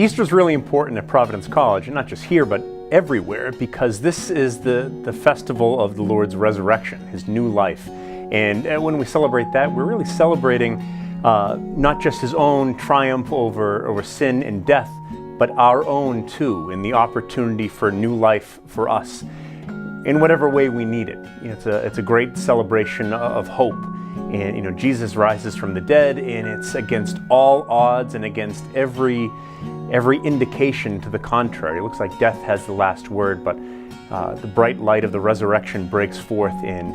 Easter is really important at Providence College, and not just here, but everywhere, because this is the festival of the Lord's resurrection, His new life. And when we celebrate that, we're really celebrating not just His own triumph over sin and death, but our own too, and the opportunity for new life for us in whatever way we need it. It's a great celebration of hope. And Jesus rises from the dead, and it's against all odds and against every indication to the contrary. It looks like death has the last word, but the bright light of the resurrection breaks forth, and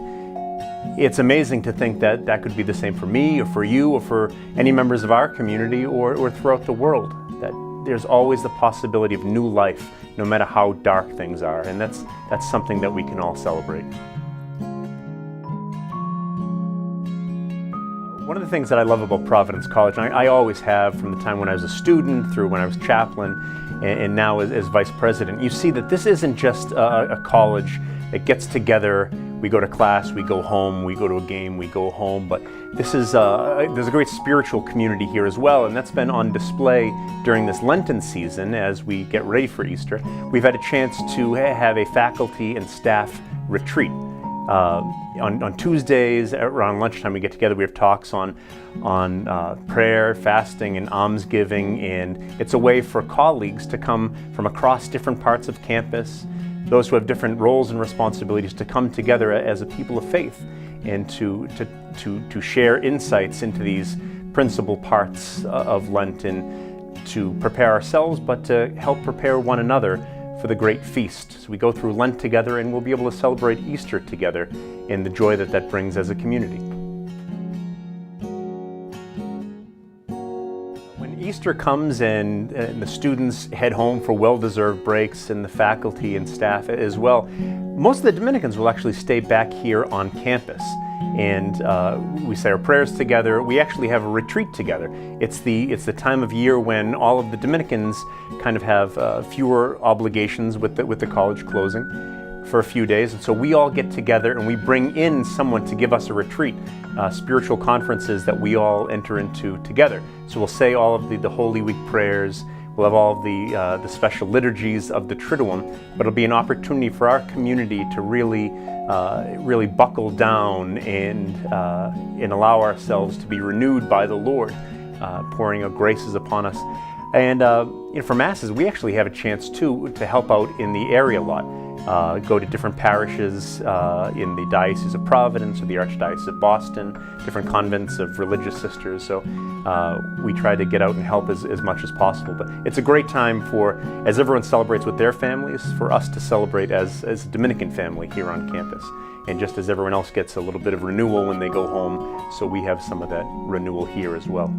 it's amazing to think that that could be the same for me or for you or for any members of our community or throughout the world, that there's always the possibility of new life no matter how dark things are, and that's something that we can all celebrate. One of the things that I love about Providence College, and I always have from the time when I was a student through when I was chaplain and now as vice president, you see that this isn't just a college that gets together, we go to class, we go home, we go to a game, we go home, but this is there's a great spiritual community here as well, and that's been on display during this Lenten season as we get ready for Easter. We've had a chance to have a faculty and staff retreat. On Tuesdays around lunchtime we get together, we have talks on prayer, fasting, and almsgiving, and it's a way for colleagues to come from across different parts of campus, those who have different roles and responsibilities, to come together as a people of faith and to share insights into these principal parts of Lent, and to prepare ourselves, but to help prepare one another for the great feast. So we go through Lent together, and we'll be able to celebrate Easter together and the joy that that brings as a community. When Easter comes and the students head home for well-deserved breaks, and the faculty and staff as well, most of the Dominicans will actually stay back here on campus. And we say our prayers together. We actually have a retreat together. It's the time of year when all of the Dominicans kind of have fewer obligations with the college closing for a few days, and so we all get together and we bring in someone to give us a retreat, spiritual conferences that we all enter into together. So we'll say all of the Holy Week prayers. We'll have all of the special liturgies of the Triduum, but it'll be an opportunity for our community to really buckle down and allow ourselves to be renewed by the Lord, pouring out graces upon us. And for Masses, we actually have a chance too to help out in the area a lot. Go to different parishes in the Diocese of Providence or the Archdiocese of Boston, different convents of religious sisters. So we try to get out and help as much as possible. But it's a great time for, as everyone celebrates with their families, for us to celebrate as a Dominican family here on campus. And just as everyone else gets a little bit of renewal when they go home, so we have some of that renewal here as well.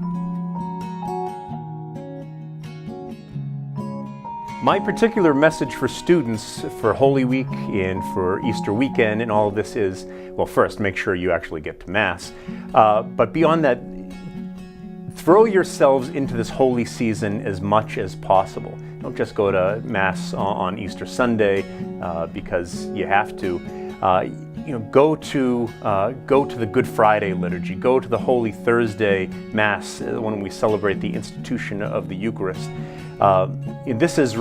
My particular message for students for Holy Week and for Easter weekend and all of this is, well, first, make sure you actually get to Mass. But beyond that, throw yourselves into this holy season as much as possible. Don't just go to Mass on Easter Sunday because you have to. Go to the Good Friday liturgy. Go to the Holy Thursday Mass when we celebrate the institution of the Eucharist. This is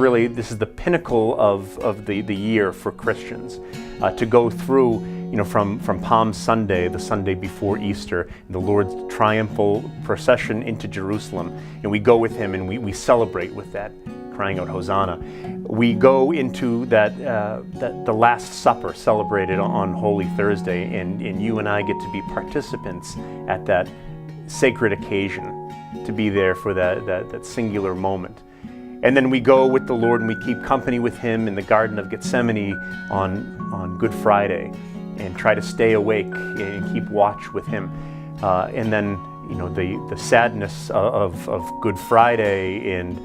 the pinnacle of the year for Christians. To go through, from Palm Sunday, the Sunday before Easter, the Lord's triumphal procession into Jerusalem, and we go with Him and we celebrate with that, crying out Hosanna. We go into the Last Supper celebrated on Holy Thursday, and you and I get to be participants at that sacred occasion, to be there for that singular moment. And then we go with the Lord and we keep company with Him in the Garden of Gethsemane on Good Friday, and try to stay awake and keep watch with Him. And then the sadness of Good Friday and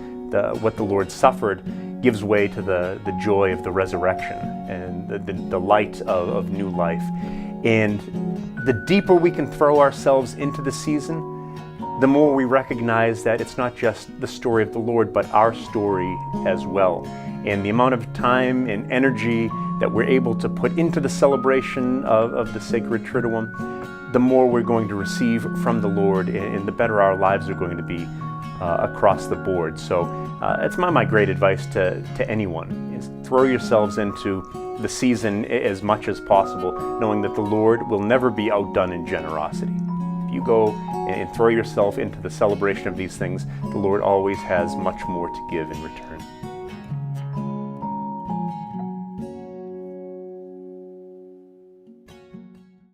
what the Lord suffered gives way to the joy of the resurrection and the light of new life. And the deeper we can throw ourselves into the season, the more we recognize that it's not just the story of the Lord, but our story as well. And the amount of time and energy that we're able to put into the celebration of the sacred Triduum, the more we're going to receive from the Lord, and the better our lives are going to be across the board. So it's my great advice to anyone, is throw yourselves into the season as much as possible, knowing that the Lord will never be outdone in generosity. If you go and throw yourself into the celebration of these things, the Lord always has much more to give in return.